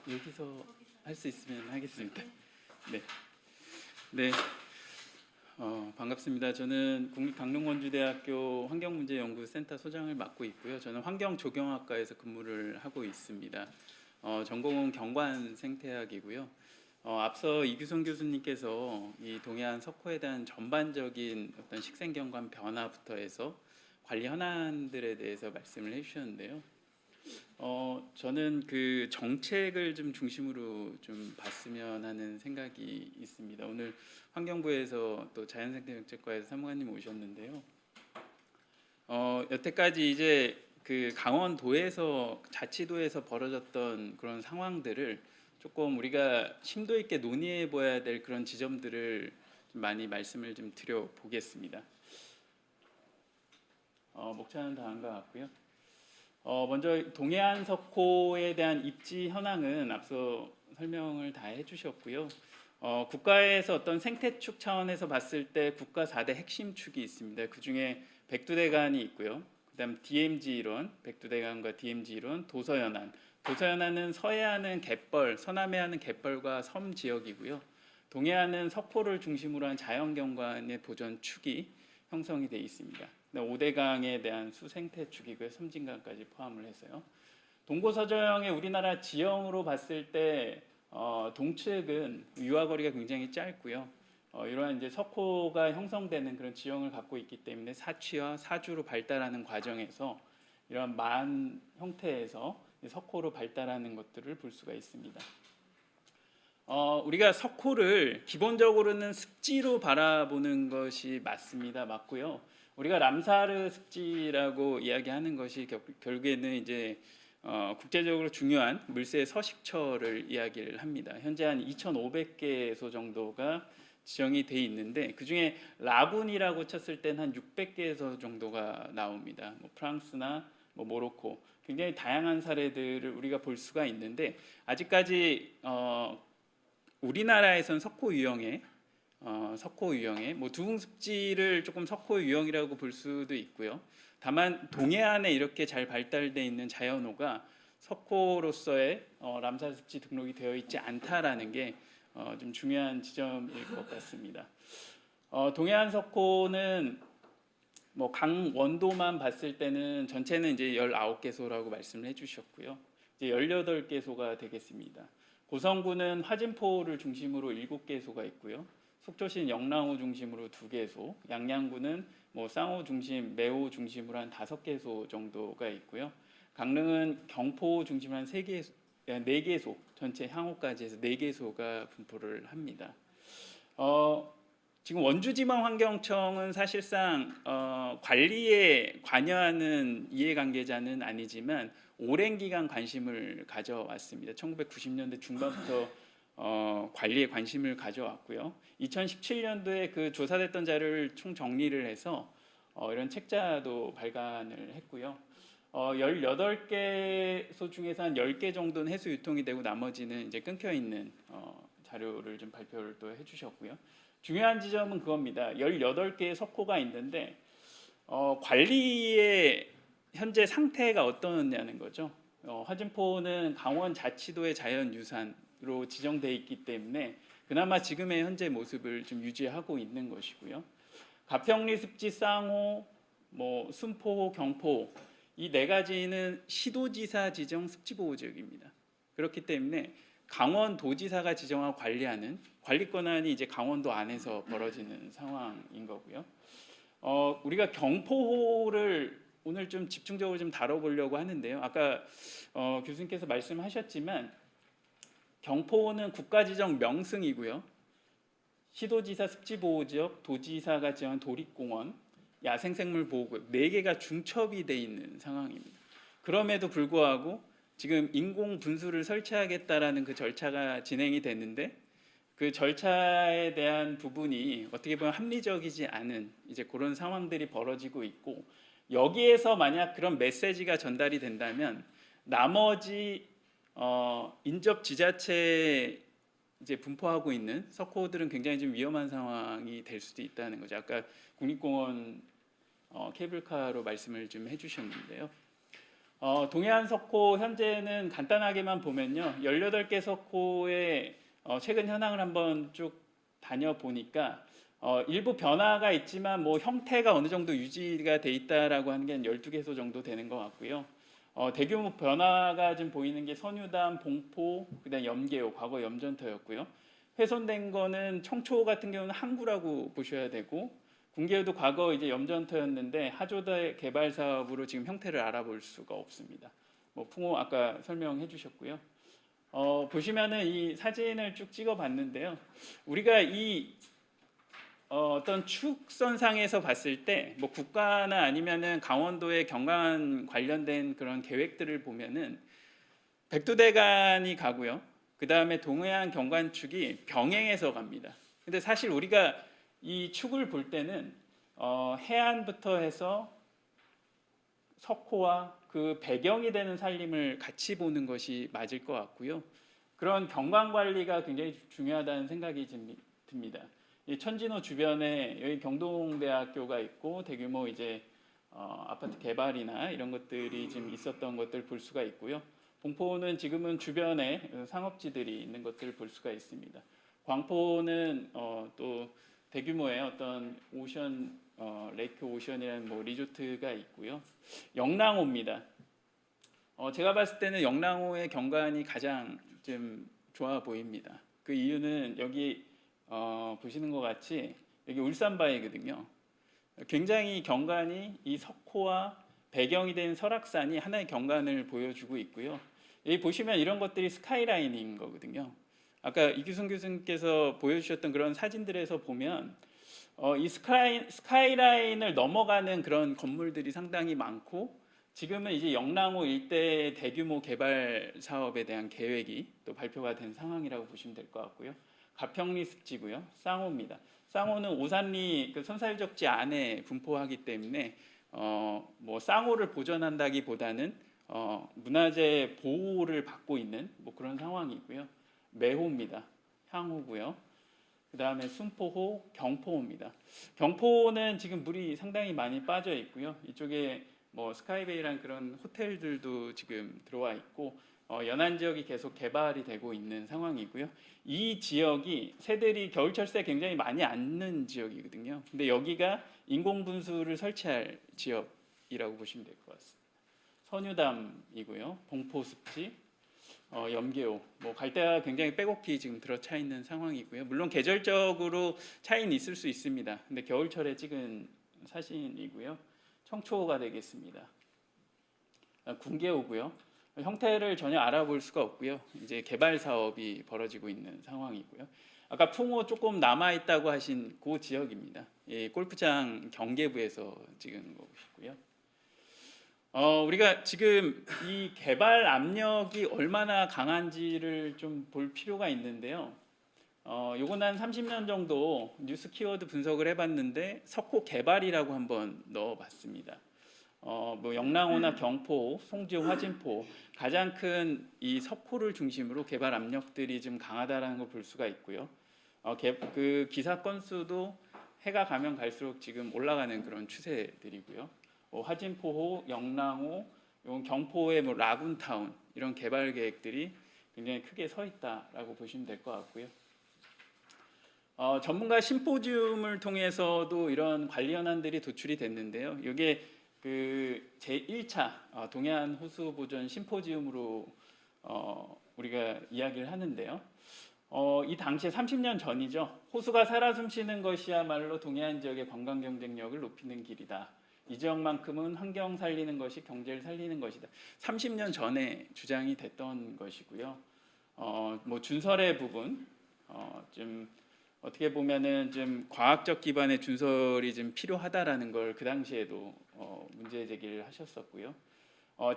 여기서 할 수 있으면 하겠습니다. 네, 네, 반갑습니다. 저는 국립강릉원주대학교 환경문제연구센터 소장을 맡고 있고요. 저는 환경조경학과에서 근무를 하고 있습니다. 전공은 경관생태학이고요. 앞서 이규성 교수님께서 이 동해안 석호에 대한 전반적인 어떤 식생경관 변화부터 해서 관리 현안들에 대해서 말씀을 해주셨는데요. 저는 그 정책을 좀 중심으로 좀 봤으면 하는 생각이 있습니다. 오늘 환경부에서 또 자연생태정책과에서 사무관님 오셨는데요. 여태까지 이제 그 강원도에서 자치도에서 벌어졌던 그런 상황들을 조금 우리가 심도 있게 논의해 봐야 될 그런 지점들을 좀 많이 말씀을 좀 드려 보겠습니다. 목차는 다 한 것 같고요. 먼저 동해안 석호에 대한 입지 현황은 앞서 설명을 다 해주셨고요. 국가에서 어떤 생태축 차원에서 봤을 때 국가 4대 핵심 축이 있습니다. 그 중에 백두대간이 있고요. 그다음 DMZ 이론, 백두대간과 DMZ 이론, 도서연안. 도서연안은 서해안은 갯벌, 서남해안은 갯벌과 섬 지역이고요. 동해안은 석호를 중심으로 한 자연경관의 보전 축이 형성이 되어 있습니다. 5대강에 대한 수생태 축이고요. 섬진강까지 포함을 해서요. 동고서저형의 우리나라 지형으로 봤을 때 동측은 유화거리가 굉장히 짧고요. 이러한 이제 석호가 형성되는 그런 지형을 갖고 있기 때문에 사취와 사주로 발달하는 과정에서 이런 만 형태에서 석호로 발달하는 것들을 볼 수가 있습니다. 우리가 석호를 기본적으로는 습지로 바라보는 것이 맞습니다. 맞고요. 우리가 람사르 습지라고 이야기하는 것이 결국에는 이제 국제적으로 중요한 물새 서식처를 이야기를 합니다. 현재 한 2,500개소 정도가 지정이 돼 있는데 그 중에 라군이라고 쳤을 때는 한 600개소 정도가 나옵니다. 프랑스나 모로코 굉장히 다양한 사례들을 우리가 볼 수가 있는데 아직까지 우리나라에선 석호 유형의 두흥습지를 조금 석호 유형이라고 볼 수도 있고요. 다만 동해안에 이렇게 잘 발달되어 있는 자연호가 석호로서의 람사르 습지 등록이 되어 있지 않다라는 게 좀 중요한 지점일 것 같습니다. 동해안 석호는 강원도만 봤을 때는 전체는 이제 19개소라고 말씀을 해주셨고요. 이제 18개소가 되겠습니다. 고성군은 화진포를 중심으로 7개소가 있고요. 속초시는 영랑호 중심으로 2개소, 양양군은 쌍호 중심, 매호 중심으로 한 5개소 정도가 있고요. 강릉은 경포 중심으로 한 4개소, 전체 향후까지 해서 4개소가 분포를 합니다. 지금 원주지방환경청은 사실상 관리에 관여하는 이해관계자는 아니지만 오랜 기간 관심을 가져왔습니다. 1990년대 중반부터 관리에 관심을 가져왔고요. 2017년도에 그 조사됐던 자료를 총 정리를 해서 이런 책자도 발간을 했고요. 18개소 중에서 한 10개 정도는 해수 유통이 되고 나머지는 이제 끊겨 있는 자료를 좀 발표를 또 해주셨고요. 중요한 지점은 그겁니다. 18개의 석호가 있는데 관리의 현재 상태가 어떠냐는 거죠. 화진포는 강원 자치도의 자연유산으로 지정되어 있기 때문에 그나마 지금의 현재 모습을 좀 유지하고 있는 것이고요. 가평리 습지 쌍호, 순포호, 경포 이 4가지는 시도지사 지정 습지보호지역입니다. 그렇기 때문에 강원도지사가 지정하고 관리하는 관리 권한이 이제 강원도 안에서 벌어지는 상황인 거고요. 우리가 경포호를 오늘 좀 집중적으로 좀 다뤄보려고 하는데요. 아까 교수님께서 말씀하셨지만 경포호는 국가지정 명승이고요. 시도지사 습지보호지역, 도지사가 지정한 도립공원, 야생생물보호구역 4개가 중첩이 돼 있는 상황입니다. 그럼에도 불구하고 지금 인공 분수를 설치하겠다라는 그 절차가 진행이 됐는데 그 절차에 대한 부분이 어떻게 보면 합리적이지 않은 이제 그런 상황들이 벌어지고 있고 여기에서 만약 그런 메시지가 전달이 된다면 나머지 인접 지자체에 이제 분포하고 있는 석호들은 굉장히 좀 위험한 상황이 될 수도 있다는 거죠. 아까 국립공원 케이블카로 말씀을 좀 해주셨는데요. 동해안 석호 현재는 간단하게만 보면요. 18개 석호의 최근 현황을 한번 쭉 다녀보니까 일부 변화가 있지만 뭐 형태가 어느 정도 유지가 돼 있다라고 하는 게 한 12개소 정도 되는 것 같고요. 대규모 변화가 좀 보이는 게 선유담, 봉포, 그다음 염계호, 과거 염전터였고요. 훼손된 거는 청초 같은 경우는 항구라고 보셔야 되고 군계호도 과거 이제 염전터였는데 하조대 개발 사업으로 지금 형태를 알아볼 수가 없습니다. 뭐 풍호 아까 설명해 주셨고요. 보시면은 이 사진을 쭉 찍어봤는데요. 우리가 이 어떤 축선상에서 봤을 때 뭐 국가나 아니면은 강원도의 경관 관련된 그런 계획들을 보면은 백두대간이 가고요. 그 다음에 동해안 경관축이 병행해서 갑니다. 근데 사실 우리가 이 축을 볼 때는 해안부터 해서 석호와 그 배경이 되는 산림을 같이 보는 것이 맞을 것 같고요. 그런 경관 관리가 굉장히 중요하다는 생각이 듭니다. 이 천진호 주변에 여기 경동대학교가 있고 대규모 이제 아파트 개발이나 이런 것들이 지금 있었던 것들 볼 수가 있고요. 봉포는 지금은 주변에 상업지들이 있는 것들을 볼 수가 있습니다. 광포는 또 대규모의 어떤 오션 레이크 오션이라는 뭐 리조트가 있고요. 영랑호입니다. 제가 봤을 때는 영랑호의 경관이 가장 좀 좋아 보입니다. 그 이유는 여기 보시는 것 같이 여기 울산바위거든요. 굉장히 경관이 이 석호와 배경이 된 설악산이 하나의 경관을 보여주고 있고요. 여기 보시면 이런 것들이 스카이라인인 거거든요. 아까 이규승 교수님께서 보여주셨던 그런 사진들에서 보면 이 스카이라인을 넘어가는 그런 건물들이 상당히 많고 지금은 이제 영랑호 일대 대규모 개발 사업에 대한 계획이 또 발표가 된 상황이라고 보시면 될 것 같고요. 가평리 습지고요. 쌍호입니다. 쌍호는 오산리 그 선사유적지 안에 분포하기 때문에 뭐 쌍호를 보존한다기보다는 문화재 보호를 받고 있는 뭐 그런 상황이고요. 매호입니다. 향호고요. 그 다음에 순포호, 경포호입니다. 경포는 지금 물이 상당히 많이 빠져 있고요. 이쪽에 뭐 스카이베이라는 그런 호텔들도 지금 들어와 있고 연안 지역이 계속 개발이 되고 있는 상황이고요. 이 지역이 새들이 겨울철새 굉장히 많이 앉는 지역이거든요. 근데 여기가 인공분수를 설치할 지역이라고 보시면 될 것 같습니다. 선유담이고요. 봉포습지, 염계호, 뭐 갈대가 굉장히 빼곡히 지금 들어차 있는 상황이고요. 물론 계절적으로 차이는 있을 수 있습니다. 근데 겨울철에 찍은 사진이고요. 청초가 되겠습니다. 군계호고요. 형태를 전혀 알아볼 수가 없고요. 이제 개발 사업이 벌어지고 있는 상황이고요. 아까 풍호 조금 남아 있다고 하신 그 지역입니다. 예, 골프장 경계부에서 찍은 것이고요. 우리가 지금 이 개발 압력이 얼마나 강한지를 좀 볼 필요가 있는데요. 요건 한 30년 정도 뉴스 키워드 분석을 해봤는데 석호 개발이라고 한번 넣어봤습니다. 뭐 영랑호나 경포, 송지호, 화진포 가장 큰 이 석호를 중심으로 개발 압력들이 좀 강하다라는 걸 볼 수가 있고요. 그 기사 건수도 해가 가면 갈수록 지금 올라가는 그런 추세들이고요. 화진포호, 영랑호, 경포의 뭐 라군타운 이런 개발 계획들이 굉장히 크게 서 있다라고 보시면 될 것 같고요. 전문가 심포지움을 통해서도 이런 관리 현안들이 도출이 됐는데요. 이게 그 제1차 동해안 호수 보존 심포지움으로 우리가 이야기를 하는데요. 이 당시에 30년 전이죠. 호수가 살아 숨쉬는 것이야말로 동해안 지역의 관광 경쟁력을 높이는 길이다. 이 지역만큼은 환경 살리는 것이 경제를 살리는 것이다. 30년 전에 주장이 됐던 것이고요. 뭐 준설의 부분 좀 어떻게 보면은 좀 과학적 기반의 준설이 좀 필요하다라는 걸 그 당시에도 문제 제기를 하셨었고요.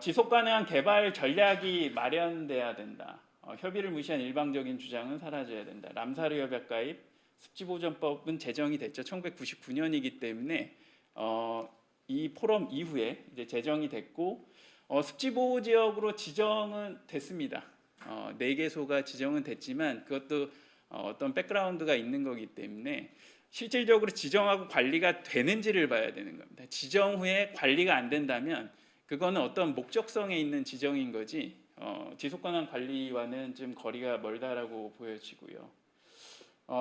지속 가능한 개발 전략이 마련돼야 된다. 협의를 무시한 일방적인 주장은 사라져야 된다. 람사르 협약 가입, 습지보전법은 제정이 됐죠. 1999년이기 때문에 이 포럼 이후에 이제 제정이 됐고 습지보호 지역으로 지정은 됐습니다. 4개소가 지정은 됐지만 그것도 어떤 백그라운드가 있는 거기 때문에 실질적으로 지정하고 관리가 되는지를 봐야 되는 겁니다. 지정 후에 관리가 안 된다면 그거는 어떤 목적성에 있는 지정인 거지 지속가능 관리와는 좀 거리가 멀다라고 보여지고요.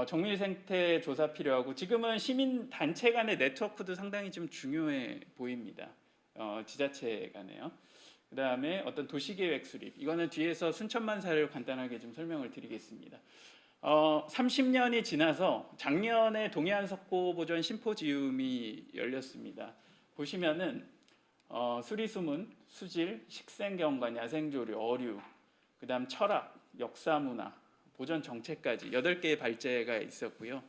정밀 생태 조사 필요하고 지금은 시민 단체 간의 네트워크도 상당히 좀 중요해 보입니다. 지자체 간에요. 그다음에 어떤 도시계획 수립 이거는 뒤에서 순천만 사례로 간단하게 좀 설명을 드리겠습니다. 30년이 지나서 작년에 동해안 석고 보전 심포지움이 열렸습니다. 보시면은 수리수문, 수질, 식생경관, 야생조류, 어류, 그다음 철학, 역사문화, 보전 정책까지 8개의 발제가 있었고요.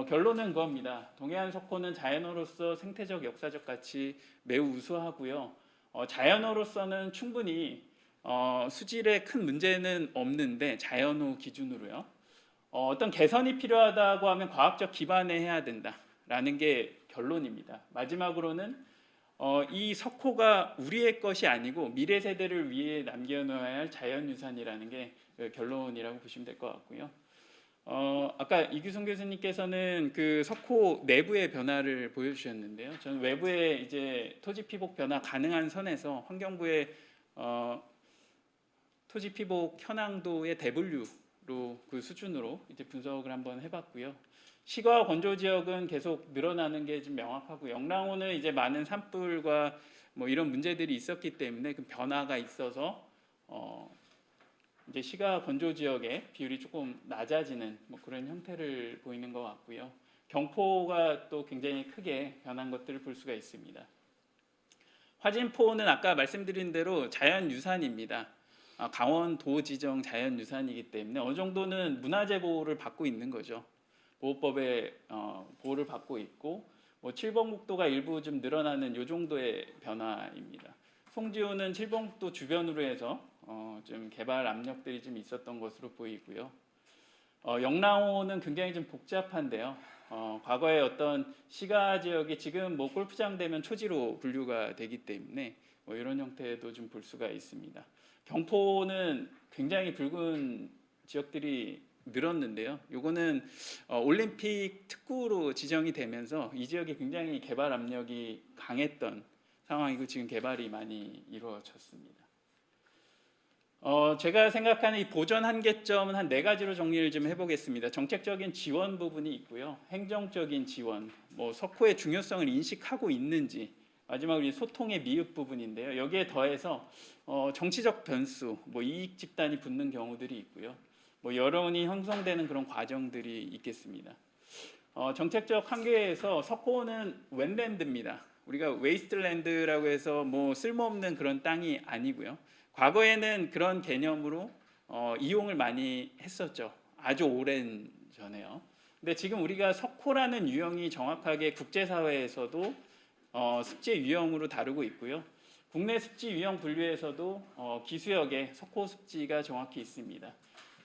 결론은 그겁니다. 동해안 석고는 자연어로서 생태적, 역사적 가치 매우 우수하고요. 자연어로서는 충분히 수질에 큰 문제는 없는데 자연호 기준으로요. 어떤 개선이 필요하다고 하면 과학적 기반에 해야 된다라는 게 결론입니다. 마지막으로는 이 석호가 우리의 것이 아니고 미래 세대를 위해 남겨놓아야 할 자연유산이라는 게 결론이라고 보시면 될 것 같고요. 아까 이규성 교수님께서는 그 석호 내부의 변화를 보여주셨는데요. 저는 외부에 이제 토지 피복 변화 가능한 선에서 환경부의 토지 피복 현황도의 대분류로 그 수준으로 이제 분석을 한번 해봤고요. 시가 건조 지역은 계속 늘어나는 게 좀 명확하고 영랑호는 이제 많은 산불과 뭐 이런 문제들이 있었기 때문에 그 변화가 있어서 이제 시가 건조 지역의 비율이 조금 낮아지는 뭐 그런 형태를 보이는 것 같고요. 경포가 또 굉장히 크게 변한 것들을 볼 수가 있습니다. 화진포는 아까 말씀드린 대로 자연유산입니다. 강원도 지정 자연유산이기 때문에 어느 정도는 문화재 보호를 받고 있는 거죠. 보호법에 보호를 받고 있고 뭐 칠번국도가 일부 좀 늘어나는 이 정도의 변화입니다. 송지호는 칠번국도 주변으로 해서 좀 개발 압력들이 좀 있었던 것으로 보이고요. 영랑호는 굉장히 좀 복잡한데요. 과거에 어떤 시가 지역이 지금 뭐 골프장 되면 초지로 분류가 되기 때문에 뭐 이런 형태도 좀 볼 수가 있습니다. 경포는 굉장히 붉은 지역들이 늘었는데요. 요거는 올림픽 특구로 지정이 되면서 이 지역이 굉장히 개발 압력이 강했던 상황이고 지금 개발이 많이 이루어졌습니다. 제가 생각하는 이 보전 한계점은 한 4가지로 정리를 좀 해보겠습니다. 정책적인 지원 부분이 있고요. 행정적인 지원, 뭐 석호의 중요성을 인식하고 있는지, 마지막으로 이 소통의 미흡 부분인데요. 여기에 더해서 정치적 변수, 뭐 이익 집단이 붙는 경우들이 있고요. 뭐 여론이 형성되는 그런 과정들이 있겠습니다. 정책적 한계에서 석호는 웬랜드입니다. 우리가 웨이스트랜드라고 해서 뭐 쓸모없는 그런 땅이 아니고요. 과거에는 그런 개념으로 이용을 많이 했었죠. 아주 오랜 전에요. 근데 지금 우리가 석호라는 유형이 정확하게 국제사회에서도 습지 유형으로 다루고 있고요. 국내 습지 유형 분류에서도 기수역에 석호 습지가 정확히 있습니다.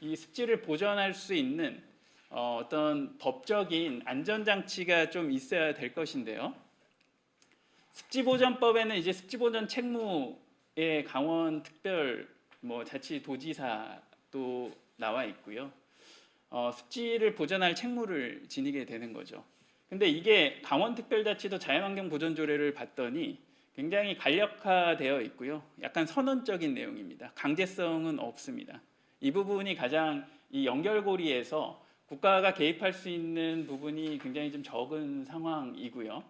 이 습지를 보전할 수 있는 어떤 법적인 안전장치가 좀 있어야 될 것인데요. 습지보전법에는 이제 습지보전 책무에 강원 특별 뭐 자치도지사도 나와 있고요. 습지를 보전할 책무를 지니게 되는 거죠. 근데 이게 강원특별자치도 자연환경보전조례를 봤더니 굉장히 간략화되어 있고요. 약간 선언적인 내용입니다. 강제성은 없습니다. 이 부분이 가장 이 연결고리에서 국가가 개입할 수 있는 부분이 굉장히 좀 적은 상황이고요.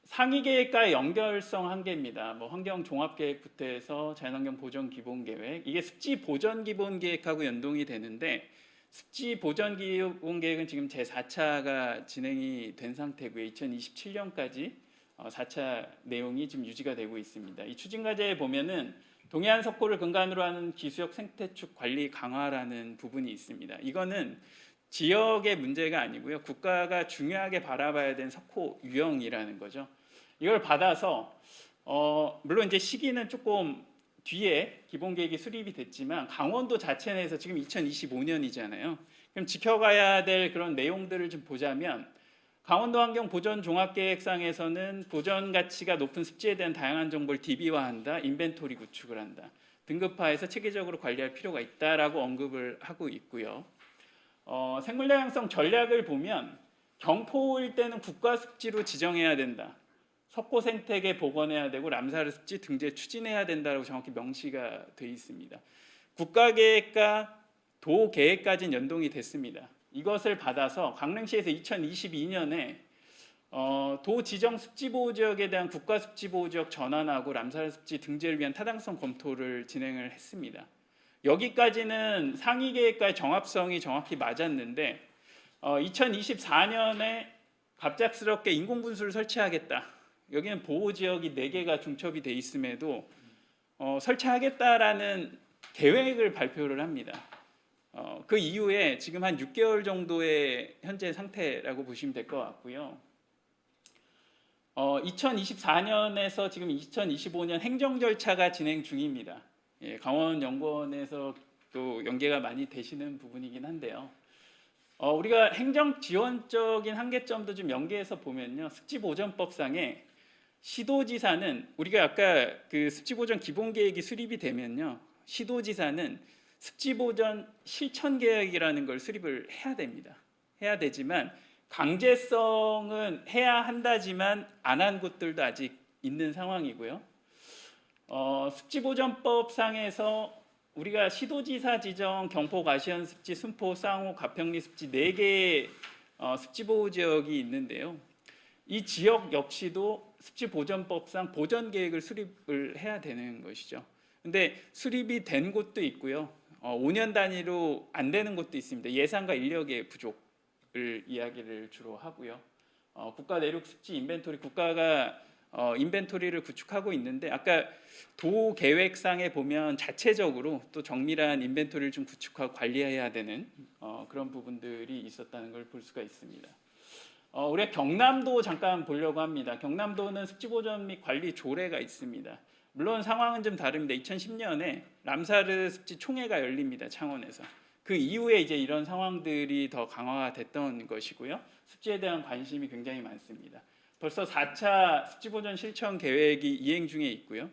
상위계획과의 연결성 한계입니다. 뭐 환경종합계획부터 해서 자연환경보전기본계획 이게 습지보전기본계획하고 연동이 되는데 습지보전기본계획은 지금 제4차가 진행이 된 상태고요. 2027년까지 4차 내용이 지금 유지가 되고 있습니다. 이 추진과제에 보면은 동해안 석고를 근간으로 하는 기수역 생태축 관리 강화라는 부분이 있습니다. 이거는 지역의 문제가 아니고요. 국가가 중요하게 바라봐야 되는 석호 유형이라는 거죠. 이걸 받아서 물론 이제 시기는 조금 뒤에 기본계획이 수립이 됐지만 강원도 자체 내에서 지금 2025년이잖아요. 그럼 지켜가야 될 그런 내용들을 좀 보자면 강원도 환경 보전 종합계획상에서는 보전 가치가 높은 습지에 대한 다양한 정보를 DB화한다, 인벤토리 구축을 한다, 등급화해서 체계적으로 관리할 필요가 있다라고 언급을 하고 있고요. 생물 다양성 전략을 보면 경포일 때는 국가 습지로 지정해야 된다. 석고 생태계 복원해야 되고 람사르 습지 등재 추진해야 된다고 정확히 명시가 돼 있습니다. 국가계획과 도계획까지는 연동이 됐습니다. 이것을 받아서 강릉시에서 2022년에 도지정 습지보호지역에 대한 국가습지보호지역 전환하고 람사르 습지 등재를 위한 타당성 검토를 진행을 했습니다. 여기까지는 상위계획과의 정합성이 정확히 맞았는데 2024년에 갑작스럽게 인공분수를 설치하겠다. 여기는 보호지역이 4개가 중첩이 돼 있음에도 설치하겠다라는 계획을 발표를 합니다. 그 이후에 지금 한 6개월 정도의 현재 상태라고 보시면 될 것 같고요. 2024년에서 지금 2025년 행정 절차가 진행 중입니다. 예, 강원연구원에서 또 연계가 많이 되시는 부분이긴 한데요. 우리가 행정 지원적인 한계점도 좀 연계해서 보면요, 습지보전법상에 시도지사는 우리가 아까 그 습지보전 기본계획이 수립이 되면요, 시도지사는 습지보전 실천계획이라는 걸 수립을 해야 됩니다. 해야 되지만 강제성은 해야 한다지만 안 한 곳들도 아직 있는 상황이고요. 습지보전법상에서 우리가 시도지사 지정, 경포, 가시현 습지, 순포, 쌍호, 가평리 습지 4개의 습지보호지역이 있는데요. 이 지역 역시도 습지보전법상 보전계획을 수립을 해야 되는 것이죠. 근데 수립이 된 곳도 있고요. 5년 단위로 안 되는 곳도 있습니다. 예산과 인력의 부족을 이야기를 주로 하고요. 국가 내륙 습지 인벤토리, 국가가 인벤토리를 구축하고 있는데 아까 도 계획상에 보면 자체적으로 또 정밀한 인벤토리를 좀 구축하고 관리해야 되는 그런 부분들이 있었다는 걸 볼 수가 있습니다. 우리가 경남도 잠깐 보려고 합니다. 경남도는 습지보전 및 관리 조례가 있습니다. 물론 상황은 좀 다릅니다. 2010년에 람사르 습지 총회가 열립니다. 창원에서. 그 이후에 이제 이런 상황들이 더 강화가 됐던 것이고요. 습지에 대한 관심이 굉장히 많습니다. 벌써 4차 습지보전 실천 계획이 이행 중에 있고요.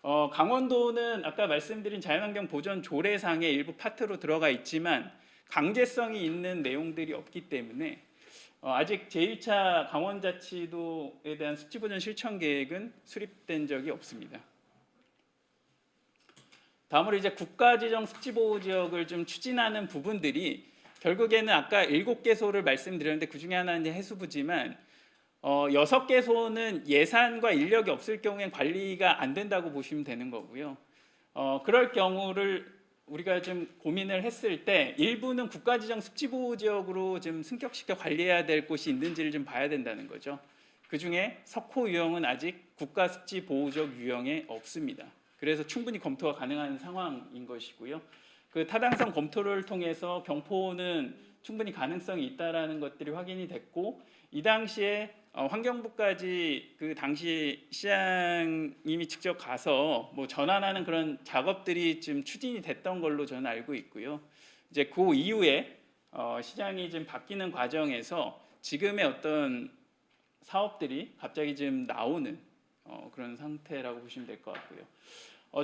강원도는 아까 말씀드린 자연환경 보전 조례상의 일부 파트로 들어가 있지만 강제성이 있는 내용들이 없기 때문에 아직 제1차 강원자치도에 대한 습지보전 실천 계획은 수립된 적이 없습니다. 다음으로 이제 국가지정 습지보호지역을 좀 추진하는 부분들이 결국에는 아까 7개소를 말씀드렸는데 그 중에 하나는 이제 해수부지만 6개소는 예산과 인력이 없을 경우엔 관리가 안 된다고 보시면 되는 거고요. 그럴 경우를 우리가 좀 고민을 했을 때 일부는 국가지정 습지보호지역으로 좀 승격시켜 관리해야 될 곳이 있는지를 좀 봐야 된다는 거죠. 그중에 석호 유형은 아직 국가습지보호지역 유형에 없습니다. 그래서 충분히 검토가 가능한 상황인 것이고요. 그 타당성 검토를 통해서 경포는 충분히 가능성이 있다라는 것들이 확인이 됐고 이 당시에 환경부까지 그 당시 시장님이 직접 가서 뭐 전환하는 그런 작업들이 좀 추진이 됐던 걸로 저는 알고 있고요. 이제 그 이후에 시장이 좀 바뀌는 과정에서 지금의 어떤 사업들이 갑자기 좀 나오는 그런 상태라고 보시면 될 것 같고요.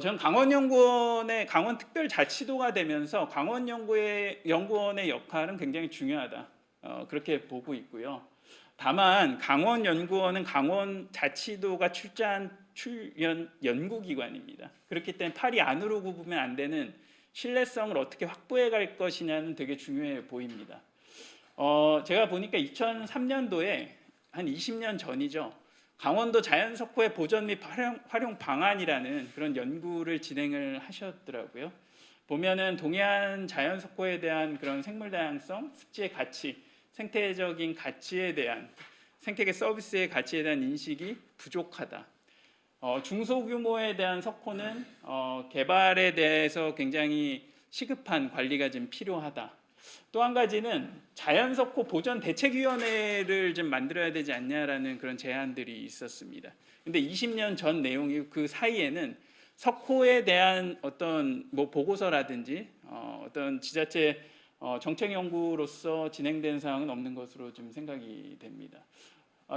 저는 강원연구원의 강원특별자치도가 되면서 강원연구원의 역할은 굉장히 중요하다. 그렇게 보고 있고요. 다만 강원연구원은 강원자치도가 출연 연구기관입니다. 그렇기 때문에 팔이 안으로 굽으면 안 되는 신뢰성을 어떻게 확보해 갈 것이냐는 되게 중요해 보입니다. 제가 보니까 2003년도에 한 20년 전이죠. 강원도 자연석호의 보전 및 활용 방안이라는 그런 연구를 진행을 하셨더라고요. 보면은 동해안 자연석호에 대한 그런 생물 다양성, 습지의 가치, 생태적인 가치에 대한 생태계 서비스의 가치에 대한 인식이 부족하다. 중소규모에 대한 석호는 개발에 대해서 굉장히 시급한 관리가 좀 필요하다. 또 한 가지는 자연석호 보전 대책위원회를 좀 만들어야 되지 않냐라는 그런 제안들이 있었습니다. 근데 20년 전 내용이 그 사이에는 석호에 대한 어떤 뭐 보고서라든지 어떤 지자체 정책 연구로서 진행된 사항은 없는 것으로 좀 생각이 됩니다.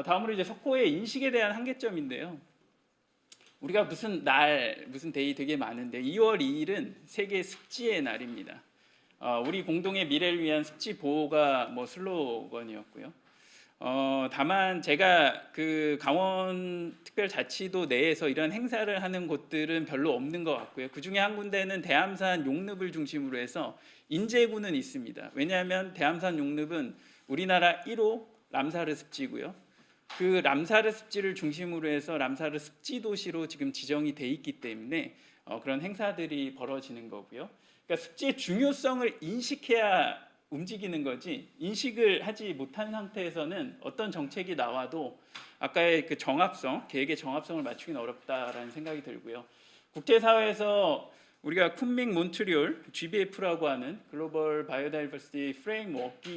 다음으로 이제 석호의 인식에 대한 한계점인데요. 우리가 무슨 데이 되게 많은데 2월 2일은 세계 습지의 날입니다. 우리 공동의 미래를 위한 습지 보호가 뭐 슬로건이었고요. 다만 제가 그 강원특별자치도 내에서 이런 행사를 하는 곳들은 별로 없는 것 같고요. 그 중에 한 군데는 대암산 용늪을 중심으로 해서 인제구는 있습니다. 왜냐하면 대암산 용늪은 우리나라 1호 람사르 습지고요. 그 람사르 습지를 중심으로 해서 람사르 습지 도시로 지금 지정이 돼 있기 때문에 그런 행사들이 벌어지는 거고요. 그러니까 습지의 중요성을 인식해야 움직이는 거지, 인식을 하지 못한 상태에서는 어떤 정책이 나와도 아까의 그 정합성, 계획의 정합성을 맞추기는 어렵다라는 생각이 들고요. 국제사회에서 우리가 쿤밍 몬트리올 GBF라고 하는 글로벌 바이오다이버시티 프레임워크가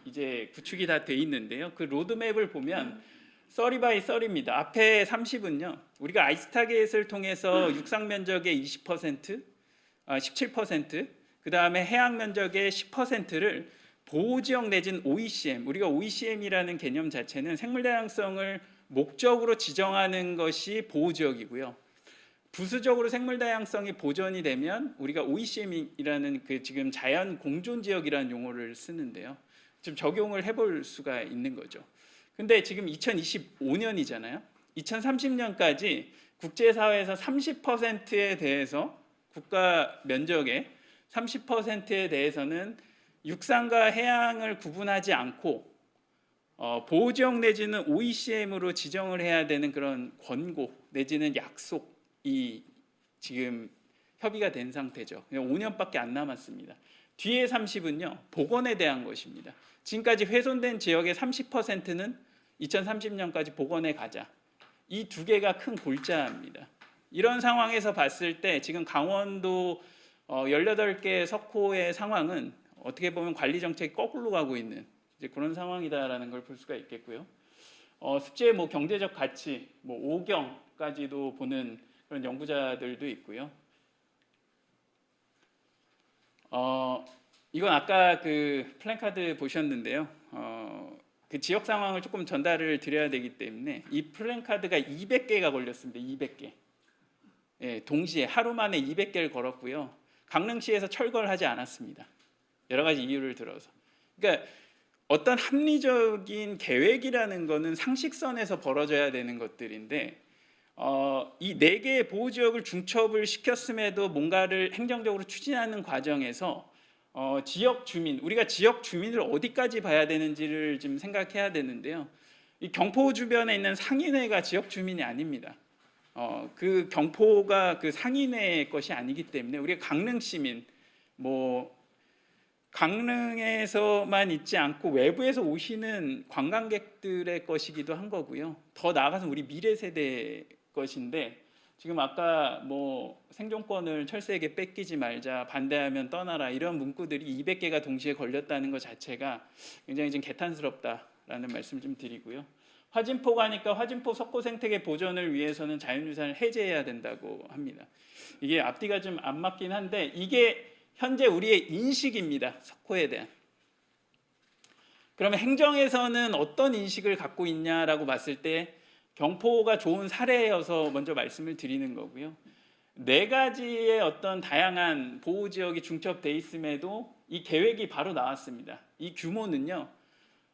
이제 구축이 다 돼 있는데요. 그 로드맵을 보면 30by30입니다. 앞에 30은요. 우리가 아이스타겟을 통해서 육상 면적의 20%, 17%, 그 다음에 해양 면적의 10%를 보호지역 내진 OECM, 우리가 OECM이라는 개념 자체는 생물다양성을 목적으로 지정하는 것이 보호지역이고요. 부수적으로 생물다양성이 보존이 되면 우리가 OECM이라는 그 지금 자연 공존지역이라는 용어를 쓰는데요. 좀 적용을 해볼 수가 있는 거죠. 근데 지금 2025년이잖아요. 2030년까지 국제사회에서 30%에 대해서 국가 면적의 30%에 대해서는 육상과 해양을 구분하지 않고 보호지역 내지는 OECM으로 지정을 해야 되는 그런 권고 내지는 약속이 지금 협의가 된 상태죠. 5년밖에 안 남았습니다. 뒤에 30은요. 복원에 대한 것입니다. 지금까지 훼손된 지역의 30%는 2030년까지 복원해 가자. 이 두 개가 큰 골자입니다. 이런 상황에서 봤을 때 지금 강원도 18개 석호의 상황은 어떻게 보면 관리 정책이 거꾸로 가고 있는 이제 그런 상황이다라는 걸 볼 수가 있겠고요. 습지의 뭐 경제적 가치, 뭐 5경까지도 보는 그런 연구자들도 있고요. 이건 아까 그 플랜카드 보셨는데요. 그 지역 상황을 조금 전달을 드려야 되기 때문에 이 플랜카드가 200개가 걸렸습니다. 200개. 예, 동시에 하루 만에 200개를 걸었고요. 강릉시에서 철거를 하지 않았습니다. 여러 가지 이유를 들어서. 그러니까 어떤 합리적인 계획이라는 거는 상식선에서 벌어져야 되는 것들인데 이 4개의 보호지역을 중첩을 시켰음에도 뭔가를 행정적으로 추진하는 과정에서 지역 주민, 우리가 지역 주민을 어디까지 봐야 되는지를 좀 생각해야 되는데요. 이 경포 주변에 있는 상인회가 지역 주민이 아닙니다. 그 경포가 그 상인회의 것이 아니기 때문에 우리가 강릉 시민, 뭐 강릉에서만 있지 않고 외부에서 오시는 관광객들의 것이기도 한 거고요. 더 나아가서 우리 미래 세대 것인데 지금 아까 뭐 생존권을 철새에게 뺏기지 말자, 반대하면 떠나라 이런 문구들이 200개가 동시에 걸렸다는 것 자체가 굉장히 좀 개탄스럽다라는 말씀을 좀 드리고요. 화진포 가니까 화진포 석고 생태계 보존을 위해서는 자연유산을 해제해야 된다고 합니다. 이게 앞뒤가 좀 안 맞긴 한데 이게 현재 우리의 인식입니다. 석호에 대한. 그러면 행정에서는 어떤 인식을 갖고 있냐라고 봤을 때 경포가 좋은 사례여서 먼저 말씀을 드리는 거고요. 4가지의 어떤 다양한 보호지역이 중첩돼 있음에도 이 계획이 바로 나왔습니다. 이 규모는요.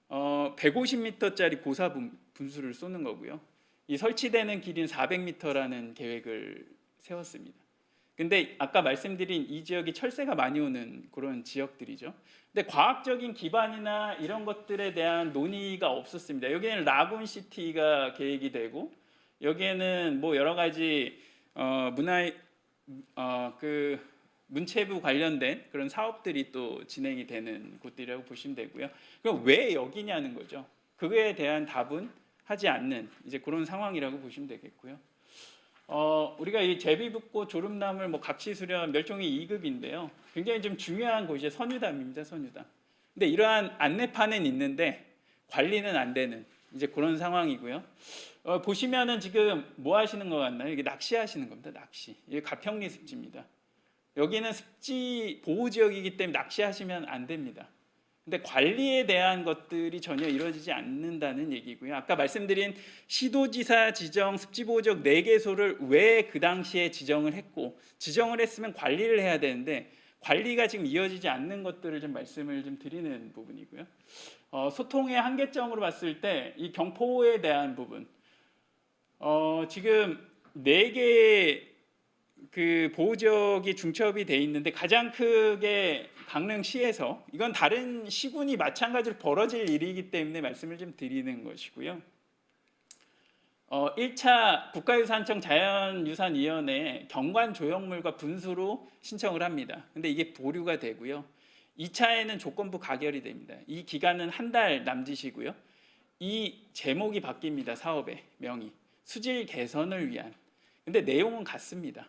150m짜리 고사 분수를 쏘는 거고요. 이 설치되는 길이는 400m라는 계획을 세웠습니다. 근데 아까 말씀드린 이 지역이 철새가 많이 오는 그런 지역들이죠. 근데 과학적인 기반이나 이런 것들에 대한 논의가 없었습니다. 여기에는 라군시티가 계획이 되고 여기에는 뭐 여러 가지 그 문체부 관련된 그런 사업들이 또 진행이 되는 곳들이라고 보시면 되고요. 그럼 왜 여기냐는 거죠. 그거에 대한 답은 하지 않는 이제 그런 상황이라고 보시면 되겠고요. 우리가 이 제비붓고 조름나물, 뭐 각시수련, 멸종위 2급인데요. 굉장히 좀 중요한 곳이 선유담입니다. 선유담. 근데 이러한 안내판은 있는데 관리는 안 되는 이제 그런 상황이고요. 보시면은 지금 뭐 하시는 것 같나요? 이게 낚시하시는 겁니다. 낚시. 이게 가평리 습지입니다. 여기는 습지 보호지역이기 때문에 낚시하시면 안 됩니다. 근데 관리에 대한 것들이 전혀 이루어지지 않는다는 얘기고요. 아까 말씀드린 시도지사 지정 습지보호지역 4개소를 왜 그 당시에 지정을 했고 지정을 했으면 관리를 해야 되는데 관리가 지금 이어지지 않는 것들을 좀 말씀을 좀 드리는 부분이고요. 소통의 한계점으로 봤을 때 이 경포에 대한 부분, 지금 4개 그 보호지역이 중첩이 돼 있는데 가장 크게 강릉시에서, 이건 다른 시군이 마찬가지로 벌어질 일이기 때문에 말씀을 좀 드리는 것이고요. 1차 국가유산청 자연유산위원회에 경관 조형물과 분수로 신청을 합니다. 근데 이게 보류가 되고요. 2차에는 조건부 가결이 됩니다. 이 기간은 한 달 남짓이고요. 이 제목이 바뀝니다. 사업의 명의. 수질 개선을 위한. 근데 내용은 같습니다.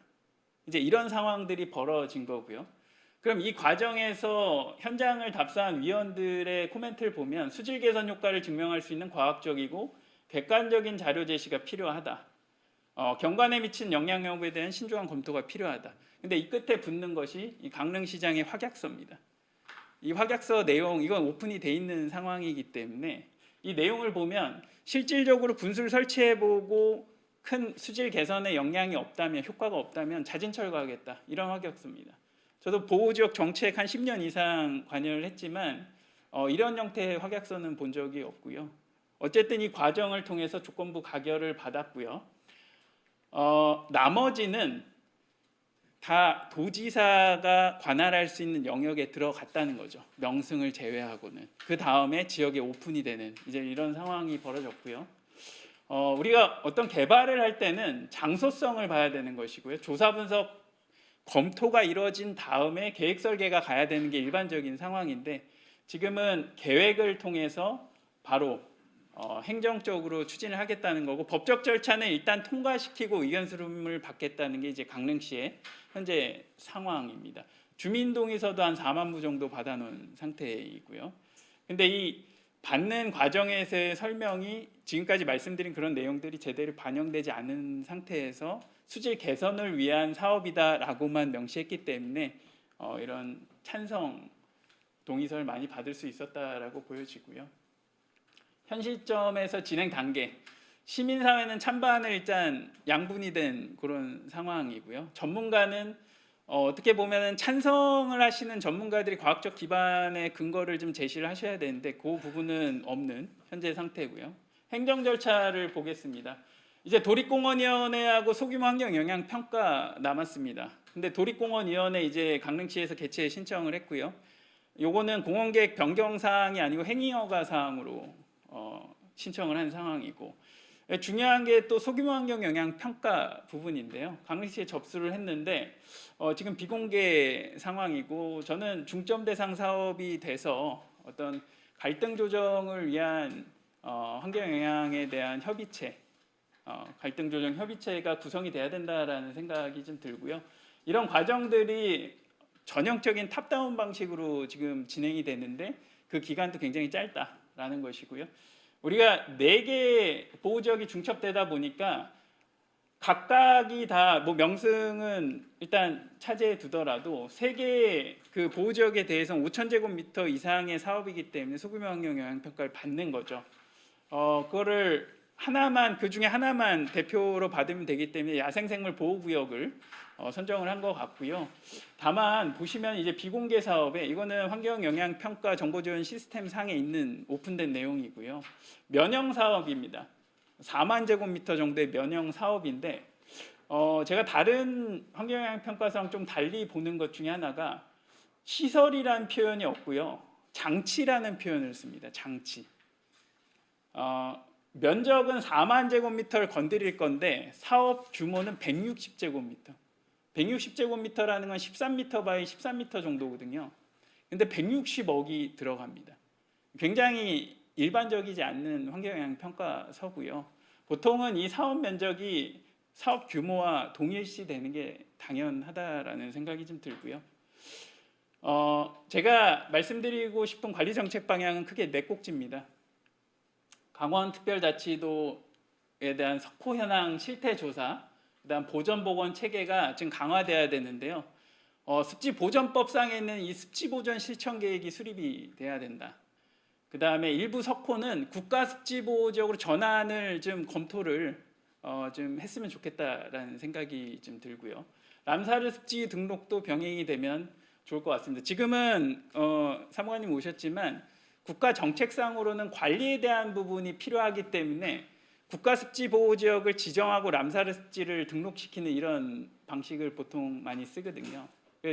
이제 이런 상황들이 벌어진 거고요. 그럼 이 과정에서 현장을 답사한 위원들의 코멘트를 보면 수질 개선 효과를 증명할 수 있는 과학적이고 객관적인 자료 제시가 필요하다. 경관에 미친 영향 여부에 대한 신중한 검토가 필요하다. 근데 이 끝에 붙는 것이 이 강릉시장의 확약서입니다. 이 확약서 내용, 이건 오픈이 돼 있는 상황이기 때문에 이 내용을 보면 실질적으로 분수를 설치해보고 큰 수질 개선에 영향이 없다면, 효과가 없다면 자진 철거하겠다, 이런 확약서입니다. 저도 보호지역 정책 한 10년 이상 관여를 했지만 이런 형태의 확약서는 본 적이 없고요. 어쨌든 이 과정을 통해서 조건부 가결을 받았고요. 나머지는 다 도지사가 관할할 수 있는 영역에 들어갔다는 거죠. 명승을 제외하고는. 그 다음에 지역에 오픈이 되는 이제 이런 상황이 벌어졌고요. 우리가 어떤 개발을 할 때는 장소성을 봐야 되는 것이고요. 조사 분석 검토가 이루어진 다음에 계획 설계가 가야 되는 게 일반적인 상황인데, 지금은 계획을 통해서 바로 행정적으로 추진을 하겠다는 거고, 법적 절차는 일단 통과시키고 의견 수렴을 받겠다는 게 이제 강릉시의 현재 상황입니다. 주민동의서도 한 4만 부 정도 받아놓은 상태이고요. 근데 이 받는 과정에서의 설명이 지금까지 말씀드린 그런 내용들이 제대로 반영되지 않은 상태에서 수질 개선을 위한 사업이다라고만 명시했기 때문에 이런 찬성 동의서를 많이 받을 수 있었다라고 보여지고요. 현 시점에서 진행 단계, 시민사회는 찬반을 일단 양분이 된 그런 상황이고요. 전문가는 어떻게 보면 찬성을 하시는 전문가들이 과학적 기반의 근거를 좀 제시를 하셔야 되는데 그 부분은 없는 현재 상태고요. 행정 절차를 보겠습니다. 이제 도립공원위원회하고 소규모 환경 영향 평가 남았습니다. 근데 도립공원위원회 이제 강릉시에서 개최 신청을 했고요. 요거는 공원계획 변경 사항이 아니고 행위허가 사항으로 신청을 한 상황이고, 중요한 게 또 소규모 환경 영향 평가 부분인데요. 강릉시에 접수를 했는데 지금 비공개 상황이고, 저는 중점 대상 사업이 돼서 어떤 갈등 조정을 위한 환경 영향에 대한 협의체, 갈등 조정 협의체가 구성이 돼야 된다라는 생각이 좀 들고요. 이런 과정들이 전형적인 탑다운 방식으로 지금 진행이 되는데 그 기간도 굉장히 짧다라는 것이고요. 우리가 4개 보호지역이 중첩되다 보니까 각각이 다 뭐 명승은 일단 차지해 두더라도 3개 그 보호지역에 대해서는 5,000제곱미터 이상의 사업이기 때문에 소규모 환경 영향 평가를 받는 거죠. 그거를 하나만, 그 중에 하나만 대표로 받으면 되기 때문에 야생생물 보호구역을 선정을 한 것 같고요. 다만 보시면 이제 비공개 사업에, 이거는 환경영향평가 정보지원 시스템 상에 있는 오픈된 내용이고요. 면형 사업입니다. 4만 제곱미터 정도의 면형 사업인데 제가 다른 환경영향평가상 좀 달리 보는 것 중에 하나가 시설이라는 표현이 없고요. 장치라는 표현을 씁니다. 장치. 면적은 4만 제곱미터를 건드릴 건데 사업 규모는 160제곱미터. 160제곱미터라는 건 13m 바이 13m 정도거든요. 근데 160억이 들어갑니다. 굉장히 일반적이지 않는 환경영향 평가서고요. 보통은 이 사업 면적이 사업 규모와 동일시 되는 게 당연하다라는 생각이 좀 들고요. 제가 말씀드리고 싶은 관리 정책 방향은 크게 4꼭지입니다. 강원특별자치도에 대한 석호 현황 실태 조사, 그다음 보전 보건 체계가 지금 강화돼야 되는데요. 습지 보전법상에 있는 이 습지 보전 실천 계획이 수립이 돼야 된다. 그다음에 일부 석호는 국가 습지 보호지역으로 전환을 좀 검토를 좀 했으면 좋겠다라는 생각이 좀 들고요. 람사르 습지 등록도 병행이 되면 좋을 것 같습니다. 지금은 사무관님 오셨지만 국가 정책상으로는 관리에 대한 부분이 필요하기 때문에 국가습지보호지역을 지정하고 람사르 습지를 등록시키는 이런 방식을 보통 많이 쓰거든요.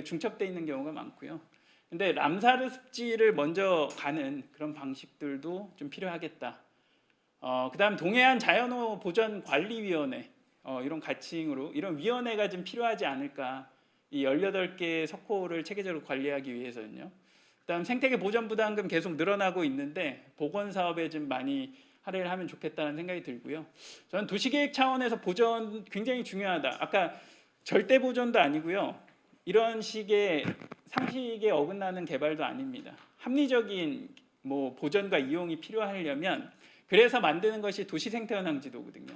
중첩돼 있는 경우가 많고요. 근데 람사르 습지를 먼저 가는 그런 방식들도 좀 필요하겠다. 그다음 동해안 자연호 보전 관리위원회 이런 가칭으로 이런 위원회가 좀 필요하지 않을까. 이 18개 석호를 체계적으로 관리하기 위해서는요. 그다음 생태계 보전 부담금 계속 늘어나고 있는데 보건 사업에 좀 많이 할애를 하면 좋겠다는 생각이 들고요. 저는 도시계획 차원에서 보전 굉장히 중요하다. 아까 절대 보전도 아니고요. 이런 식의 상식에 어긋나는 개발도 아닙니다. 합리적인 보전과 이용이 필요하려면 그래서 만드는 것이 도시생태현황 지도거든요.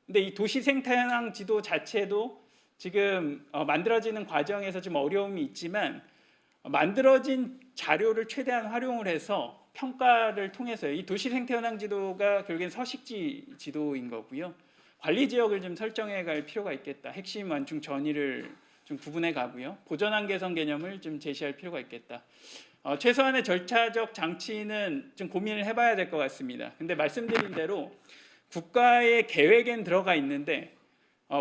근데 이 도시생태현황 지도 자체도 지금 만들어지는 과정에서 좀 어려움이 있지만 만들어진 자료를 최대한 활용을 해서 평가를 통해서 이 도시생태현황 지도가 결국엔 서식지 지도인 거고요. 관리 지역을 좀 설정해 갈 필요가 있겠다. 핵심 완충 전이를 좀 구분해 가고요. 보전환 개선 개념을 좀 제시할 필요가 있겠다. 최소한의 절차적 장치는 좀 고민을 해봐야 될 것 같습니다. 근데 말씀드린 대로 국가의 계획엔 들어가 있는데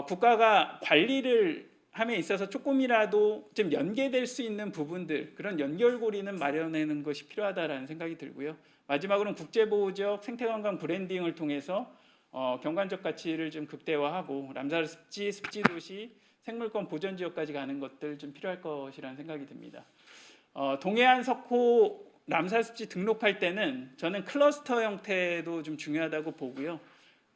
국가가 관리를 함에 있어서 조금이라도 좀 연계될 수 있는 부분들 그런 연결고리는 마련하는 것이 필요하다라는 생각이 들고요. 마지막으로는 국제보호지역 생태관광 브랜딩을 통해서 경관적 가치를 좀 극대화하고 람사르 습지, 습지도시, 생물권 보전지역까지 가는 것들 좀 필요할 것이라는 생각이 듭니다. 동해안 석호 람사르 습지 등록할 때는 저는 클러스터 형태도 좀 중요하다고 보고요.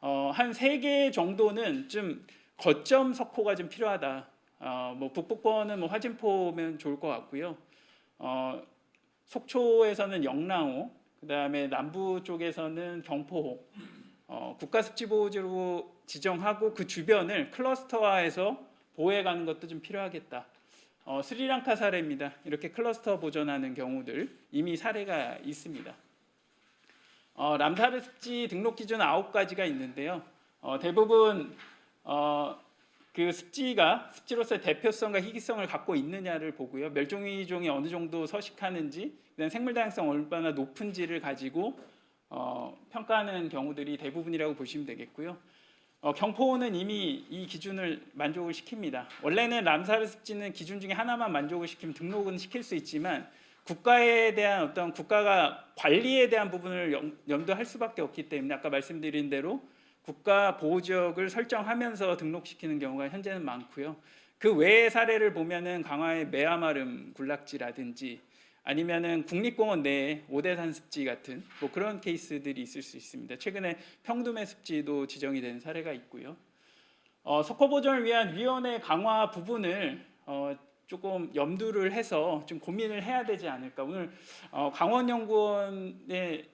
한 3개 정도는 좀 거점 석호가 좀 필요하다. 북부권은 화진포면 좋을 것 같고요. 속초에서는 영랑호, 그다음에 남부 쪽에서는 경포호, 국가습지보호지로 지정하고 그 주변을 클러스터화해서 보호해가는 것도 좀 필요하겠다. 스리랑카 사례입니다. 이렇게 클러스터 보전하는 경우들 이미 사례가 있습니다. 람사르 습지 등록 기준 9가지가 있는데요. 대부분 그 습지로서의 대표성과 희귀성을 갖고 있느냐를 보고요. 멸종위기종이 어느 정도 서식하는지, 그다음 생물 다양성 얼마나 높은지를 가지고 평가하는 경우들이 대부분이라고 보시면 되겠고요. 경포는 이미 이 기준을 만족을 시킵니다. 원래는 람사르 습지는 기준 중에 하나만 만족을 시키면 등록은 시킬 수 있지만 국가에 대한 어떤 국가가 관리에 대한 부분을 염두할 수밖에 없기 때문에 아까 말씀드린 대로 국가 보호지역을 설정하면서 등록시키는 경우가 현재는 많고요. 그 외의 사례를 보면은 강화의 메아마름 군락지라든지 아니면은 국립공원 내에 오대산 습지 같은 그런 케이스들이 있을 수 있습니다. 최근에 평둠의 습지도 지정이 된 사례가 있고요. 석호 보전을 위한 위원회 강화 부분을 조금 염두를 해서 좀 고민을 해야 되지 않을까. 오늘 강원연구원의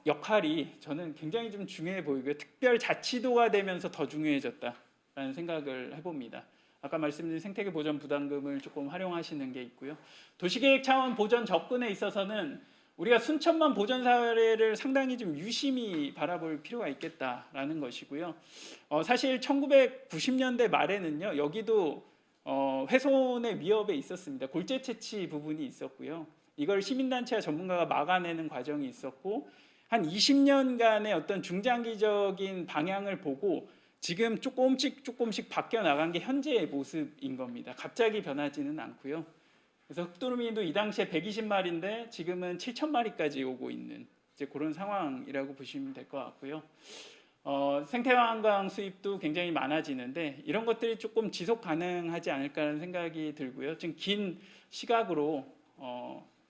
역할이 저는 굉장히 좀 중요해 보이고요. 특별 자치도가 되면서 더 중요해졌다라는 생각을 해봅니다. 아까 말씀드린 생태계 보전 부담금을 조금 활용하시는 게 있고요. 도시계획 차원 보전 접근에 있어서는 우리가 순천만 보전 사례를 상당히 좀 유심히 바라볼 필요가 있겠다라는 것이고요. 사실 1990년대 말에는요, 여기도 훼손의 위협에 있었습니다. 골재 채취 부분이 있었고요. 이걸 시민단체와 전문가가 막아내는 과정이 있었고 한 20년간의 어떤 중장기적인 방향을 보고 지금 조금씩 바뀌어 나간 게 현재의 모습인 겁니다. 갑자기 변하지는 않고요. 그래서 흑도루미도 이 당시에 120마리인데 지금은 7,000마리까지 오고 있는 이제 그런 상황이라고 보시면 될 것 같고요. 생태환경 수입도 굉장히 많아지는데 이런 것들이 조금 지속 가능하지 않을까라는 생각이 들고요. 좀 긴 시각으로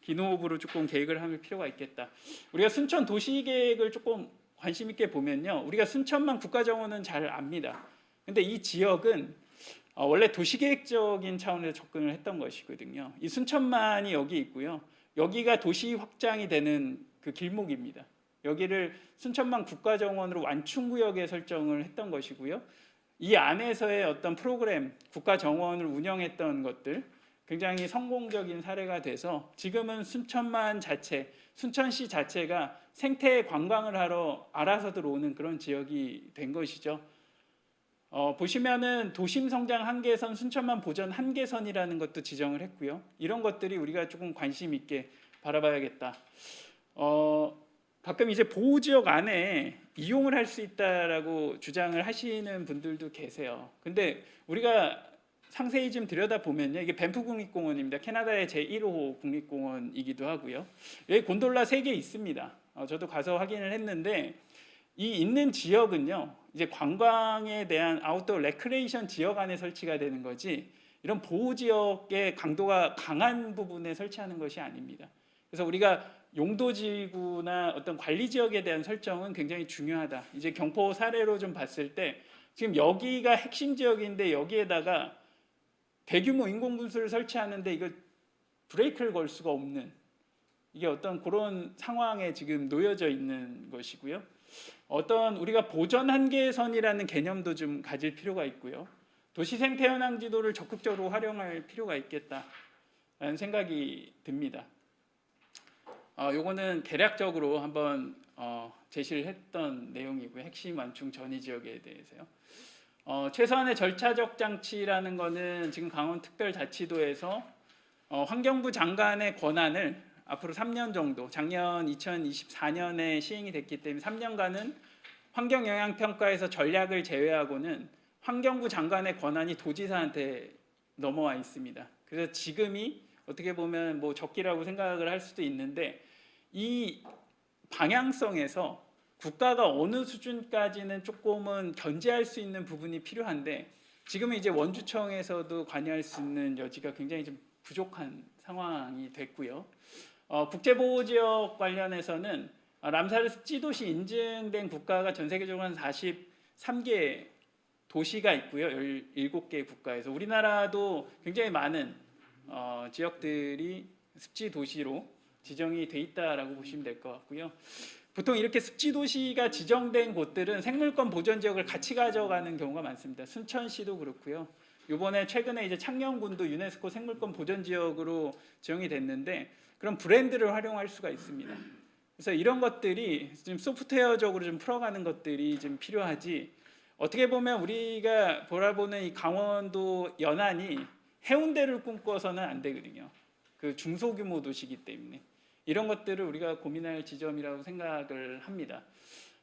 긴 호흡으로 조금 계획을 할 필요가 있겠다. 우리가 순천 도시계획을 조금 관심 있게 보면요, 우리가 순천만 국가정원은 잘 압니다. 근데 이 지역은 원래 도시계획적인 차원에서 접근을 했던 것이거든요. 이 순천만이 여기 있고요. 여기가 도시 확장이 되는 그 길목입니다. 여기를 순천만 국가정원으로 완충구역에 설정을 했던 것이고요. 이 안에서의 어떤 프로그램, 국가정원을 운영했던 것들 굉장히 성공적인 사례가 돼서 지금은 순천만 자체, 순천시 자체가 생태 관광을 하러 알아서 들어오는 그런 지역이 된 것이죠. 보시면은 도심 성장 한계선, 순천만 보전 한계선이라는 것도 지정을 했고요. 이런 것들이 우리가 조금 관심 있게 바라봐야겠다. 가끔 이제 보호 지역 안에 이용을 할 수 있다라고 주장을 하시는 분들도 계세요. 근데 우리가 상세히 좀 들여다 보면요, 이게 밴프 국립공원입니다. 캐나다의 제1호 국립공원이기도 하고요. 여기 곤돌라 3개 있습니다. 저도 가서 확인을 했는데 이 있는 지역은요, 이제 관광에 대한 아웃도어 레크레이션 지역 안에 설치가 되는 거지 이런 보호 지역의 강도가 강한 부분에 설치하는 것이 아닙니다. 그래서 우리가 용도지구나 어떤 관리 지역에 대한 설정은 굉장히 중요하다. 이제 경포 사례로 좀 봤을 때 지금 여기가 핵심 지역인데 여기에다가 대규모 인공분수를 설치하는데 이거 브레이크를 걸 수가 없는, 이게 어떤 그런 상황에 지금 놓여져 있는 것이고요. 어떤 우리가 보전 한계선이라는 개념도 좀 가질 필요가 있고요. 도시생태 현황 지도를 적극적으로 활용할 필요가 있겠다라는 생각이 듭니다. 요거는 개략적으로 한번 제시를 했던 내용이고요. 핵심 완충 전이 지역에 대해서요. 최소한의 절차적 장치라는 거는 지금 강원특별자치도에서 환경부 장관의 권한을 앞으로 3년 정도, 작년 2024년에 시행이 됐기 때문에 3년간은 환경영향평가에서 전략을 제외하고는 환경부 장관의 권한이 도지사한테 넘어와 있습니다. 그래서 지금이 어떻게 보면 뭐 적기라고 생각을 할 수도 있는데 이 방향성에서 국가가 어느 수준까지는 조금은 견제할 수 있는 부분이 필요한데 지금은 이제 원주청에서도 관여할 수 있는 여지가 굉장히 좀 부족한 상황이 됐고요. 국제보호지역 관련해서는 람사르 습지도시 인증된 국가가 전 세계적으로 한 43개 도시가 있고요. 17개 국가에서 우리나라도 굉장히 많은 지역들이 습지 도시로 지정이 돼 있다라고 보시면 될 것 같고요. 보통 이렇게 습지 도시가 지정된 곳들은 생물권 보전 지역을 같이 가져가는 경우가 많습니다. 순천시도 그렇고요. 이번에 최근에 이제 창녕군도 유네스코 생물권 보전 지역으로 지정이 됐는데 그런 브랜드를 활용할 수가 있습니다. 그래서 이런 것들이 좀 소프트웨어적으로 좀 풀어가는 것들이 좀 필요하지. 어떻게 보면 우리가 바라보는 이 강원도 연안이 해운대를 꿈꿔서는 안 되거든요. 그 중소규모 도시이기 때문에 이런 것들을 우리가 고민할 지점이라고 생각을 합니다.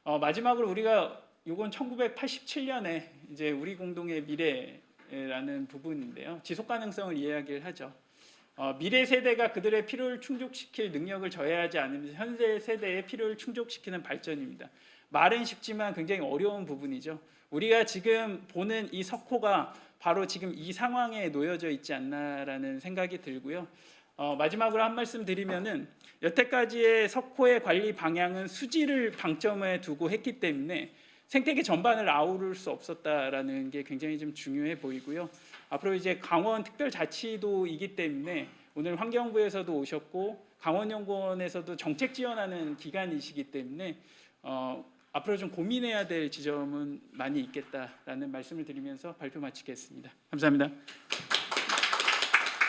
마지막으로 우리가 이건 1987년에 이제 우리 공동의 미래라는 부분인데요. 지속 가능성을 이야기를 하죠. 미래 세대가 그들의 필요를 충족시킬 능력을 저해하지 않으면서 현재 세대의 필요를 충족시키는 발전입니다. 말은 쉽지만 굉장히 어려운 부분이죠. 우리가 지금 보는 이 석호가 바로 지금 이 상황에 놓여져 있지 않나라는 생각이 들고요. 마지막으로 한 말씀 드리면은 여태까지의 석호의 관리 방향은 수질을 방점에 두고 했기 때문에 생태계 전반을 아우를 수 없었다라는 게 굉장히 좀 중요해 보이고요. 앞으로 이제 강원특별자치도이기 때문에 오늘 환경부에서도 오셨고 강원연구원에서도 정책 지원하는 기관이시기 때문에 앞으로 좀 고민해야 될 지점은 많이 있겠다라는 말씀을 드리면서 발표 마치겠습니다. 감사합니다.